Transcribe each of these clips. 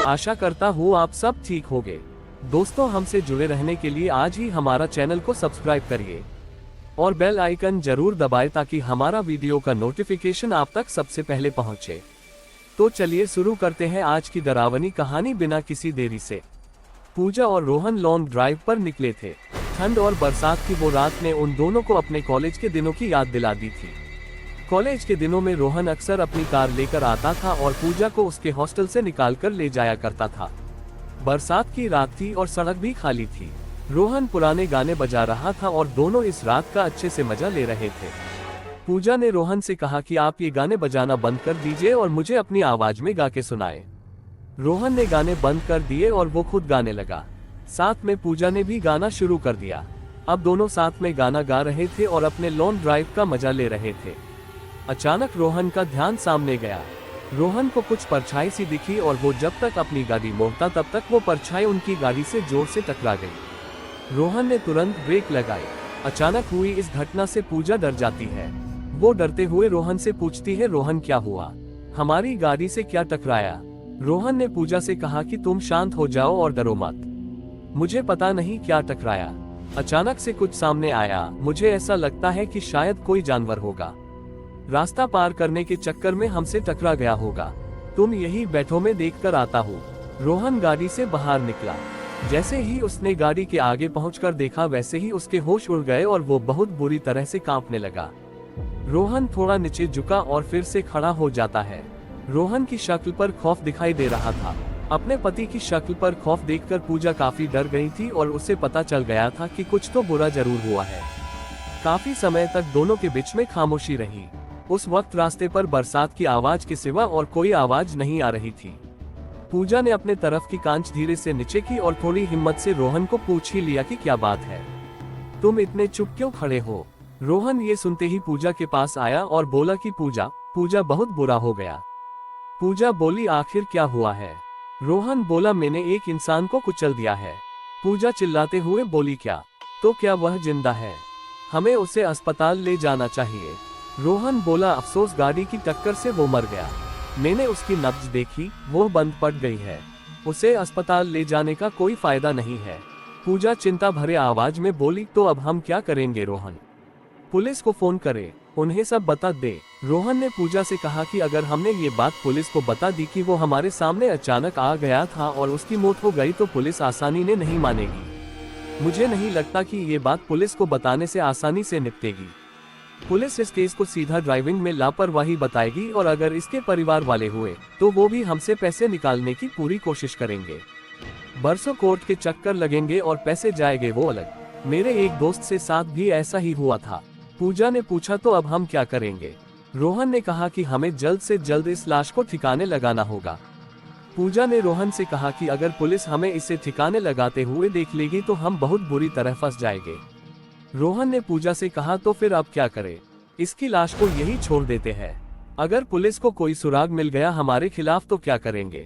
आशा करता हूँ आप सब ठीक होंगे। दोस्तों, हमसे जुड़े रहने के लिए आज ही हमारा चैनल को सब्सक्राइब करिए और बेल आइकन जरूर दबाएं ताकि हमारा वीडियो का नोटिफिकेशन आप तक सबसे पहले पहुंचे। तो चलिए शुरू करते हैं आज की डरावनी कहानी बिना किसी देरी से। पूजा और रोहन लॉन्ग ड्राइव पर निकले थे। ठंड और बरसात की वो रात ने उन दोनों को अपने कॉलेज के दिनों की याद दिला दी थी। कॉलेज के दिनों में रोहन अक्सर अपनी कार लेकर आता था और पूजा को उसके हॉस्टल से निकालकर ले जाया करता था। बरसात की रात थी और सड़क भी खाली थी। रोहन पुराने गाने बजा रहा था और दोनों इस रात का अच्छे से मजा ले रहे थे। पूजा ने रोहन से कहा कि आप ये गाने बजाना बंद कर दीजिए और मुझे अपनी आवाज में गा के सुनाएं। रोहन ने गाने बंद कर दिए और वो खुद गाने लगा। साथ में पूजा ने भी गाना शुरू कर दिया। अब दोनों साथ में गाना गा रहे थे और अपने लॉन्ग ड्राइव का मजा ले रहे थे। अचानक रोहन का ध्यान सामने गया। रोहन को कुछ परछाई सी दिखी और वो जब तक अपनी गाड़ी मोड़ता तब तक वो परछाई उनकी गाड़ी से जोर से टकरा गई। रोहन ने तुरंत ब्रेक लगाई। अचानक हुई इस घटना से पूजा डर जाती है। वो डरते हुए रोहन से पूछती है, रोहन क्या हुआ? हमारी गाड़ी से क्या टकराया? रोहन ने पूजा से कहा कि तुम शांत हो जाओ और डरो मत। मुझे पता नहीं क्या टकराया। अचानक से कुछ सामने आया। मुझे ऐसा लगता है कि शायद कोई जानवर होगा। रास्ता पार करने के चक्कर में हमसे टकरा गया होगा। तुम यही बैठो, मैं देखकर आता हूँ। रोहन गाड़ी से बाहर निकला। जैसे ही उसने गाड़ी के आगे पहुंचकर देखा वैसे ही उसके होश उड़ गए और वो बहुत बुरी तरह से कांपने लगा। रोहन थोड़ा नीचे झुका और फिर से खड़ा हो जाता है। रोहन की शक्ल पर खौफ दिखाई दे रहा था। अपने पति की शक्ल पर खौफ देखकर पूजा काफी डर गई थी और उसे पता चल गया था कि कुछ तो बुरा जरूर हुआ है। काफी समय तक दोनों के बीच में खामोशी रही। उस वक्त रास्ते पर बरसात की आवाज के सिवा और कोई आवाज नहीं आ रही थी। पूजा ने अपने तरफ की कांच धीरे से नीचे की और थोड़ी हिम्मत से रोहन को पूछ ही लिया कि क्या बात है, तुम इतने चुप क्यों खड़े हो? रोहन ये सुनते ही पूजा के पास आया और बोला कि पूजा बहुत बुरा हो गया। पूजा बोली, आखिर क्या हुआ है? रोहन बोला, मैंने एक इंसान को कुचल दिया है। पूजा चिल्लाते हुए बोली, क्या? तो क्या वह जिंदा है? हमें उसे अस्पताल ले जाना चाहिए। रोहन बोला, अफसोस, गाड़ी की टक्कर से वो मर गया। मैंने उसकी नब्ज देखी, वो बंद पड़ गई है। उसे अस्पताल ले जाने का कोई फायदा नहीं है। पूजा चिंता भरे आवाज में बोली, तो अब हम क्या करेंगे रोहन? पुलिस को फोन करे, उन्हें सब बता दे। रोहन ने पूजा से कहा कि अगर हमने ये बात पुलिस को बता दी कि वो हमारे सामने अचानक आ गया था और उसकी मौत हो गई तो पुलिस आसानी ने नहीं मानेगी। मुझे नहीं लगता कि ये बात पुलिस को बताने से आसानी से निपटेगी। पुलिस इस केस को सीधा ड्राइविंग में लापरवाही बताएगी और अगर इसके परिवार वाले हुए तो वो भी हमसे पैसे निकालने की पूरी कोशिश करेंगे। बरसों कोर्ट के चक्कर लगेंगे और पैसे जाएंगे वो अलग। मेरे एक दोस्त से साथ भी ऐसा ही हुआ था। पूजा ने पूछा, तो अब हम क्या करेंगे? रोहन ने कहा कि हमें जल्द से जल्द इस लाश को ठिकाने लगाना होगा। पूजा ने रोहन से कहा कि अगर पुलिस हमें इसे ठिकाने लगाते हुए देख लेगी तो हम बहुत बुरी तरह फंस जाएंगे। रोहन ने पूजा से कहा, तो फिर अब क्या करें? इसकी लाश को यही छोड़ देते हैं। अगर पुलिस को कोई सुराग मिल गया हमारे खिलाफ तो क्या करेंगे?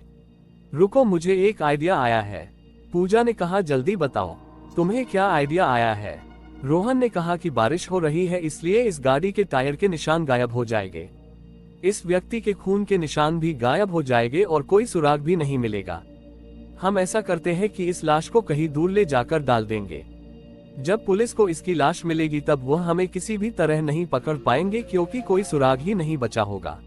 रुको, मुझे एक आइडिया आया है। पूजा ने कहा, जल्दी बताओ, तुम्हें क्या आइडिया आया है? रोहन ने कहा कि बारिश हो रही है इसलिए इस गाड़ी के टायर के निशान गायब हो जाएंगे। इस व्यक्ति के खून के निशान भी गायब हो जाएंगे और कोई सुराग भी नहीं मिलेगा। हम ऐसा करते हैं कि इस लाश को कहीं दूर ले जाकर डाल देंगे। जब पुलिस को इसकी लाश मिलेगी तब वह हमें किसी भी तरह नहीं पकड़ पाएंगे क्योंकि कोई सुराग ही नहीं बचा होगा।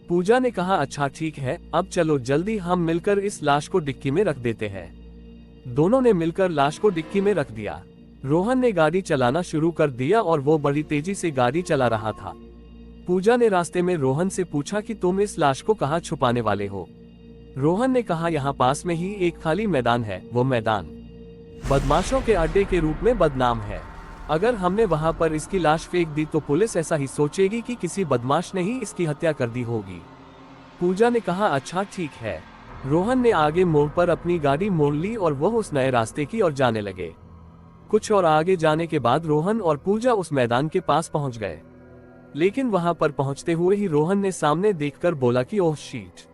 पूजा ने कहा, अच्छा ठीक है, अब चलो जल्दी हम मिलकर इस लाश को डिक्की में रख देते हैं। दोनों ने मिलकर लाश को डिक्की में रख दिया। रोहन ने गाड़ी चलाना शुरू कर दिया और वो बड़ी तेजी से गाड़ी चला रहा था। पूजा ने रास्ते में रोहन से पूछा कि तुम इस लाश को कहाँ छुपाने वाले हो? रोहन ने कहा, यहाँ पास में ही एक खाली मैदान है। वो मैदान बदमाशों के अड्डे के रूप में बदनाम है। अगर हमने वहां पर इसकी लाश फेंक दी तो पुलिस ऐसा ही सोचेगी कि किसी बदमाश ने ही इसकी हत्या कर दी होगी। पूजा ने कहा, अच्छा ठीक है। रोहन ने आगे मोड़ पर अपनी गाड़ी मोड़ ली और वह उस नए रास्ते की ओर जाने लगे। कुछ और आगे जाने के बाद रोहन और पूजा उस मैदान के पास पहुंच गए। लेकिन वहां पर पहुंचते हुए ही रोहन ने सामने देखकर बोला कि ओह शीट,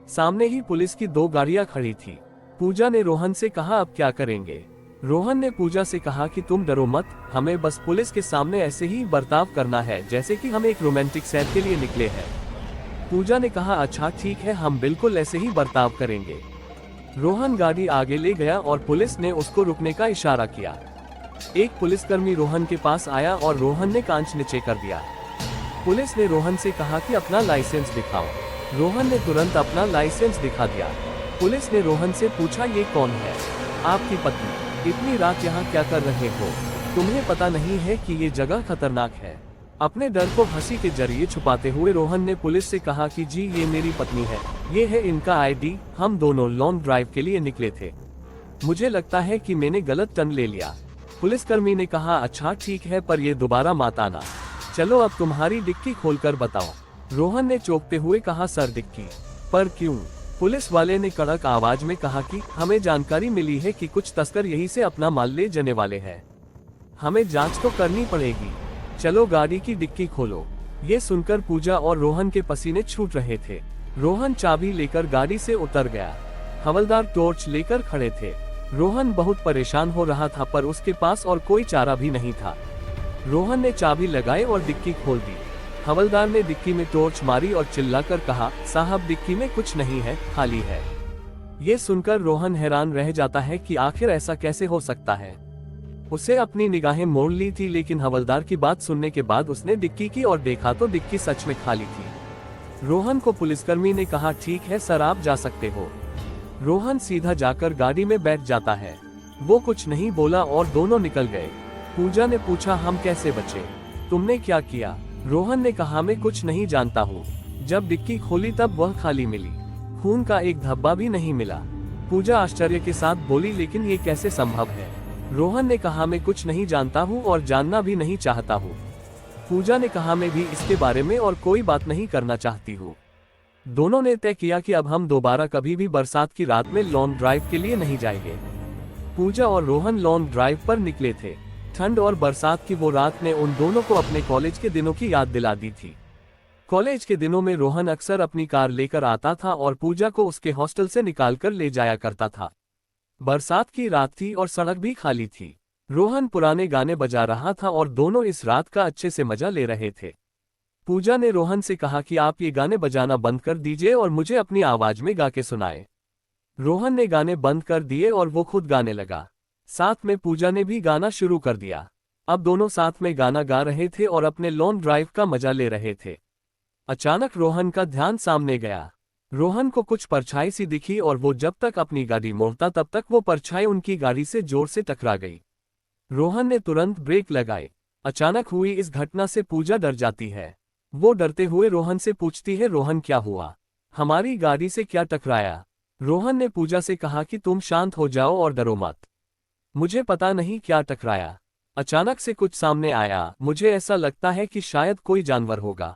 सामने ही पुलिस की 2 गाड़ियां खड़ी थी। पूजा ने रोहन से कहा, अब क्या करेंगे? रोहन ने पूजा से कहा कि तुम डरो मत, हमें बस पुलिस के सामने ऐसे ही बर्ताव करना है जैसे कि हम एक रोमांटिक सैर के लिए निकले हैं। पूजा ने कहा, अच्छा ठीक है, हम बिल्कुल ऐसे ही बर्ताव करेंगे। रोहन गाड़ी आगे ले गया और पुलिस ने उसको रुकने का इशारा किया। एक पुलिसकर्मी रोहन के पास आया और रोहन ने कांच नीचे कर दिया। पुलिस ने रोहन से कहा कि अपना लाइसेंस दिखाओ। रोहन ने तुरंत अपना लाइसेंस दिखा दिया। पुलिस ने रोहन से पूछा, ये कौन है? आपकी पत्नी। इतनी रात यहाँ क्या कर रहे हो? तुम्हें पता नहीं है कि ये जगह खतरनाक है? अपने डर को हंसी के जरिए छुपाते हुए रोहन ने पुलिस से कहा कि जी ये मेरी पत्नी है, ये है इनका आईडी, हम दोनों लॉन्ग ड्राइव के लिए निकले थे। मुझे लगता है कि मैंने गलत टर्न ले लिया। पुलिसकर्मी ने कहा, अच्छा ठीक है, पर ये दोबारा मत आना। चलो अब तुम्हारी डिक्की खोलकर बताओ। रोहन ने चौंकते हुए कहा, सर डिक्की? पर क्यों? पुलिस वाले ने कड़क आवाज में कहा कि हमें जानकारी मिली है कि कुछ तस्कर यहीं से अपना माल ले जाने वाले हैं। हमें जांच तो करनी पड़ेगी। चलो गाड़ी की डिक्की खोलो। ये सुनकर पूजा और रोहन के पसीने छूट रहे थे। रोहन चाबी लेकर गाड़ी से उतर गया। हवलदार टॉर्च लेकर खड़े थे। रोहन बहुत परेशान हो रहा था, पर उसके पास और कोई चारा भी नहीं था। रोहन ने चाबी लगाई और डिक्की खोल दी। हवलदार ने डिक्की में टॉर्च मारी और चिल्लाकर कहा, साहब डिक्की में कुछ नहीं है, खाली है। ये सुनकर रोहन हैरान रह जाता है कि आखिर ऐसा कैसे हो सकता है। उसे अपनी निगाहें मोड़ ली थी, लेकिन हवलदार की बात सुनने के बाद उसने डिक्की की और देखा तो डिक्की सच में खाली थी। रोहन को पुलिसकर्मी ने कहा, ठीक है सर, आप जा सकते हो। रोहन सीधा जाकर गाड़ी में बैठ जाता है। वो कुछ नहीं बोला और दोनों निकल गए। पूजा ने पूछा, हम कैसे बचे? तुमने क्या किया? रोहन ने कहा, मैं कुछ नहीं जानता हूँ। जब डिक्की खोली तब वह खाली मिली, खून का एक धब्बा भी नहीं मिला। पूजा आश्चर्य के साथ बोली, लेकिन ये कैसे संभव है? रोहन ने कहा, मैं कुछ नहीं जानता हूँ और जानना भी नहीं चाहता हूँ। पूजा ने कहा, मैं भी इसके बारे में और कोई बात नहीं करना चाहती हूँ। दोनों ने तय किया कि अब हम दोबारा कभी भी बरसात की रात में लॉन्ग ड्राइव के लिए नहीं जाएंगे। पूजा और रोहन लॉन्ग ड्राइव पर निकले थे। ठंड और बरसात की वो रात ने उन दोनों को अपने कॉलेज के दिनों की याद दिला दी थी। कॉलेज के दिनों में रोहन अक्सर अपनी कार लेकर आता था और पूजा को उसके हॉस्टल से निकालकर ले जाया करता था। बरसात की रात थी और सड़क भी खाली थी। रोहन पुराने गाने बजा रहा था और दोनों इस रात का अच्छे से मजा ले रहे थे। पूजा ने रोहन से कहा कि आप ये गाने बजाना बंद कर दीजिए और मुझे अपनी आवाज में गा के सुनाए। रोहन ने गाने बंद कर दिए और वो खुद गाने लगा। साथ में पूजा ने भी गाना शुरू कर दिया। अब दोनों साथ में गाना गा रहे थे और अपने लॉन्ग ड्राइव का मजा ले रहे थे। अचानक रोहन का ध्यान सामने गया। रोहन को कुछ परछाई सी दिखी और वो जब तक अपनी गाड़ी मोड़ता तब तक वो परछाई उनकी गाड़ी से जोर से टकरा गई। रोहन ने तुरंत ब्रेक लगाए। अचानक हुई इस घटना से पूजा डर जाती है। वो डरते हुए रोहन से पूछती है, रोहन क्या हुआ? हमारी गाड़ी से क्या टकराया? रोहन ने पूजा से कहा कि तुम शांत हो जाओ और डरो मत। मुझे पता नहीं क्या टकराया। अचानक से कुछ सामने आया। मुझे ऐसा लगता है कि शायद कोई जानवर होगा।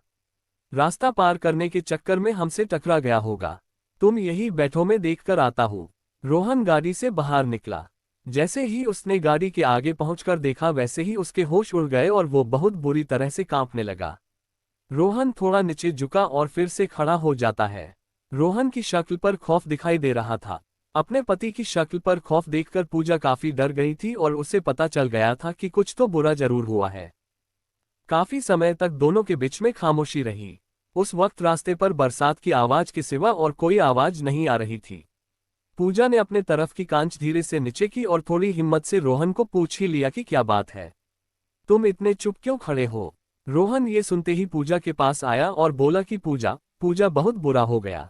रास्ता पार करने के चक्कर में हमसे टकरा गया होगा। तुम यही बैठो, मैं देखकर आता हूँ। रोहन गाड़ी से बाहर निकला। जैसे ही उसने गाड़ी के आगे पहुंचकर देखा, वैसे ही उसके होश उड़ गए और वो बहुत बुरी तरह से कांपने लगा। रोहन थोड़ा नीचे झुका और फिर से खड़ा हो जाता है। रोहन की शक्ल पर खौफ दिखाई दे रहा था। अपने पति की शक्ल पर खौफ देखकर पूजा काफी डर गई थी और उसे पता चल गया था कि कुछ तो बुरा जरूर हुआ है। काफी समय तक दोनों के बीच में खामोशी रही। उस वक्त रास्ते पर बरसात की आवाज के सिवा और कोई आवाज नहीं आ रही थी। पूजा ने अपने तरफ की कांच धीरे से नीचे की और थोड़ी हिम्मत से रोहन को पूछ ही लिया कि क्या बात है, तुम इतने चुप क्यों खड़े हो? रोहन ये सुनते ही पूजा के पास आया और बोला कि पूजा बहुत बुरा हो गया।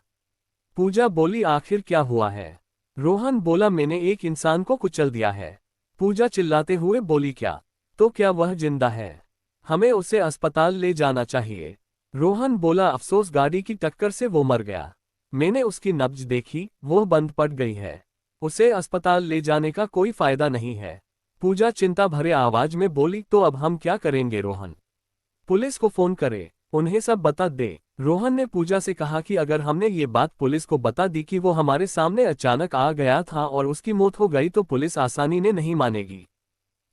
पूजा बोली, आखिर क्या हुआ है? रोहन बोला, मैंने एक इंसान को कुचल दिया है। पूजा चिल्लाते हुए बोली, क्या? तो क्या वह जिंदा है? हमें उसे अस्पताल ले जाना चाहिए। रोहन बोला, अफसोस गाड़ी की टक्कर से वो मर गया। मैंने उसकी नब्ज देखी, वो बंद पड़ गई है। उसे अस्पताल ले जाने का कोई फायदा नहीं है। पूजा चिंता भरे आवाज में बोली, तो अब हम क्या करेंगे रोहन? पुलिस को फोन करे, उन्हें सब बता दे। रोहन ने पूजा से कहा कि अगर हमने ये बात पुलिस को बता दी कि वो हमारे सामने अचानक आ गया था और उसकी मौत हो गई तो पुलिस आसानी ने नहीं मानेगी।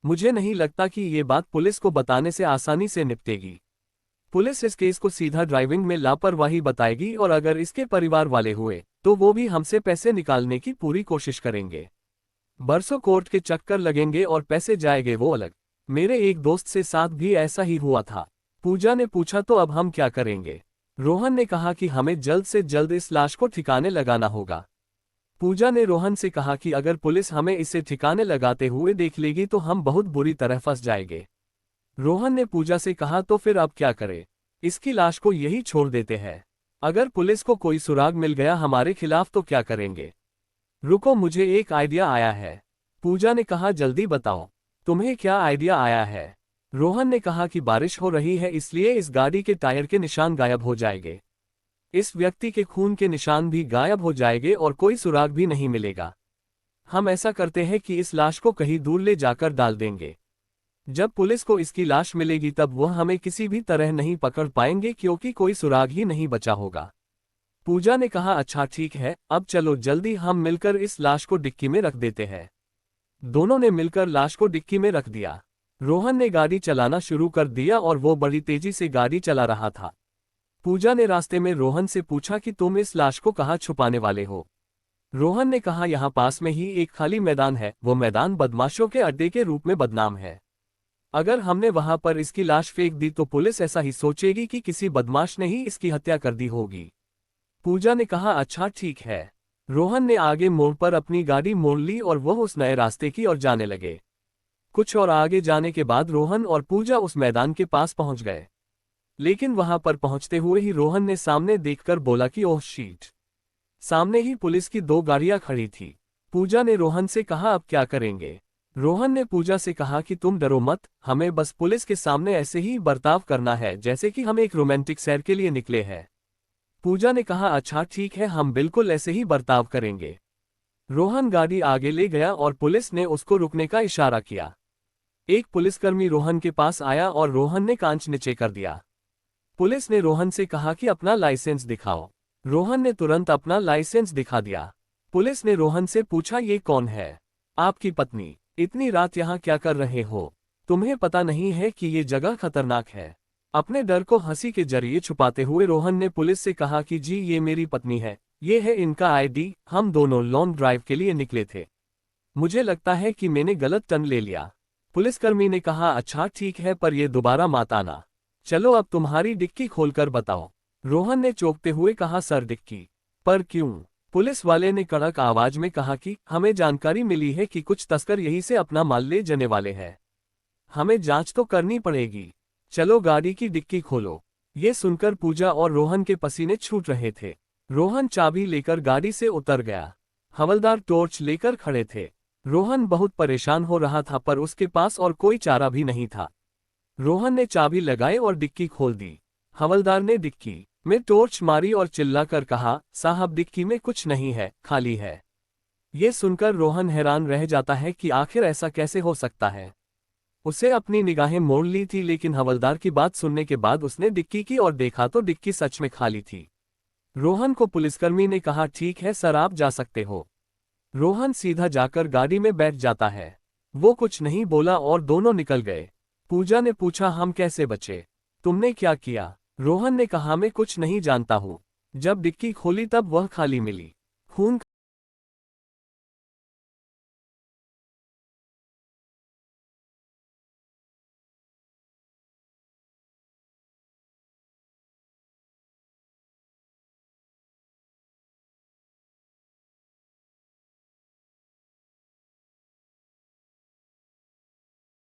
मुझे नहीं लगता कि ये बात पुलिस को बताने से आसानी से निपटेगी। पुलिस इस केस को सीधा ड्राइविंग में लापरवाही बताएगी और अगर इसके परिवार वाले हुए तो वो भी हमसे पैसे निकालने की पूरी कोशिश करेंगे। बरसों कोर्ट के चक्कर लगेंगे और पैसे जाएंगे वो अलग। मेरे एक दोस्त से साथ भी ऐसा ही हुआ था। पूजा ने पूछा, तो अब हम क्या करेंगे? रोहन ने कहा कि हमें जल्द से जल्द इस लाश को ठिकाने लगाना होगा। पूजा ने रोहन से कहा कि अगर पुलिस हमें इसे ठिकाने लगाते हुए देख लेगी तो हम बहुत बुरी तरह फंस जाएंगे। रोहन ने पूजा से कहा तो फिर अब क्या करें? इसकी लाश को यही छोड़ देते हैं। अगर पुलिस को कोई सुराग मिल गया हमारे खिलाफ तो क्या करेंगे? रुको, मुझे एक आइडिया आया है। पूजा ने कहा, जल्दी बताओ, तुम्हें क्या आइडिया आया है? रोहन ने कहा कि बारिश हो रही है इसलिए इस गाड़ी के टायर के निशान गायब हो जाएंगे। इस व्यक्ति के खून के निशान भी गायब हो जाएंगे और कोई सुराग भी नहीं मिलेगा। हम ऐसा करते हैं कि इस लाश को कहीं दूर ले जाकर डाल देंगे। जब पुलिस को इसकी लाश मिलेगी तब वह हमें किसी भी तरह नहीं पकड़ पाएंगे क्योंकि कोई सुराग ही नहीं बचा होगा। पूजा ने कहा, अच्छा ठीक है, अब चलो जल्दी हम मिलकर इस लाश को डिक्की में रख देते हैं। दोनों ने मिलकर लाश को डिक्की में रख दिया। रोहन ने गाड़ी चलाना शुरू कर दिया और वो बड़ी तेजी से गाड़ी चला रहा था। पूजा ने रास्ते में रोहन से पूछा कि तुम इस लाश को कहाँ छुपाने वाले हो? रोहन ने कहा, यहाँ पास में ही एक खाली मैदान है, वो मैदान बदमाशों के अड्डे के रूप में बदनाम है। अगर हमने वहां पर इसकी लाश फेंक दी तो पुलिस ऐसा ही सोचेगी कि किसी बदमाश ने ही इसकी हत्या कर दी होगी। पूजा ने कहा, अच्छा ठीक है। रोहन ने आगे मोड़ पर अपनी गाड़ी मोड़ ली और वह उस नए रास्ते की ओर जाने लगे। कुछ और आगे जाने के बाद रोहन और पूजा उस मैदान के पास पहुंच गए। लेकिन वहां पर पहुंचते हुए ही रोहन ने सामने देखकर बोला कि ओह शीट, सामने ही पुलिस की 2 गाड़ियां खड़ी थी। पूजा ने रोहन से कहा, अब क्या करेंगे? रोहन ने पूजा से कहा कि तुम डरो मत, हमें बस पुलिस के सामने ऐसे ही बर्ताव करना है जैसे कि हम एक रोमांटिक सैर के लिए निकले हैं। पूजा ने कहा, अच्छा ठीक है, हम बिल्कुल ऐसे ही बर्ताव करेंगे। रोहन गाड़ी आगे ले गया और पुलिस ने उसको रुकने का इशारा किया। एक पुलिसकर्मी रोहन के पास आया और रोहन ने कांच नीचे कर दिया। पुलिस ने रोहन से कहा कि अपना लाइसेंस दिखाओ। रोहन ने तुरंत अपना लाइसेंस दिखा दिया। पुलिस ने रोहन से पूछा, ये कौन है? आपकी पत्नी। इतनी रात यहाँ क्या कर रहे हो? तुम्हें पता नहीं है कि ये जगह खतरनाक है? अपने डर को हंसी के जरिए छुपाते हुए रोहन ने पुलिस से कहा कि जी ये मेरी पत्नी है, ये है इनका आईडी, हम दोनों लॉन्ग ड्राइव के लिए निकले थे। मुझे लगता है कि मैंने गलत टर्न ले लिया। पुलिसकर्मी ने कहा, अच्छा ठीक है, पर ये दोबारा मत आना। चलो अब तुम्हारी डिक्की खोलकर बताओ। रोहन ने चौंकते हुए कहा, सर डिक्की? पर क्यों? पुलिस वाले ने कड़क आवाज में कहा कि हमें जानकारी मिली है कि कुछ तस्कर यहीं से अपना माल ले जाने वाले हैं। हमें जांच तो करनी पड़ेगी। चलो गाड़ी की डिक्की खोलो। ये सुनकर पूजा और रोहन के पसीने छूट रहे थे। रोहन चाबी लेकर गाड़ी से उतर गया। हवलदार टॉर्च लेकर खड़े थे। रोहन बहुत परेशान हो रहा था पर उसके पास और कोई चारा भी नहीं था। रोहन ने चाबी लगाई और डिक्की खोल दी। हवलदार ने डिक्की में टॉर्च मारी और चिल्लाकर कहा, साहब डिक्की में कुछ नहीं है, खाली है। ये सुनकर रोहन हैरान रह जाता है कि आखिर ऐसा कैसे हो सकता है। उसे अपनी निगाहें मोड़ ली थी लेकिन हवलदार की बात सुनने के बाद उसने डिक्की की और देखा तो डिक्की सच में खाली थी। रोहन को पुलिसकर्मी ने कहा, ठीक है सर, आप जा सकते हो। रोहन सीधा जाकर गाड़ी में बैठ जाता है। वो कुछ नहीं बोला और दोनों निकल गए। पूजा ने पूछा, हम कैसे बचे? तुमने क्या किया? रोहन ने कहा, मैं कुछ नहीं जानता हूँ। जब डिक्की खोली तब वह खाली मिली। खून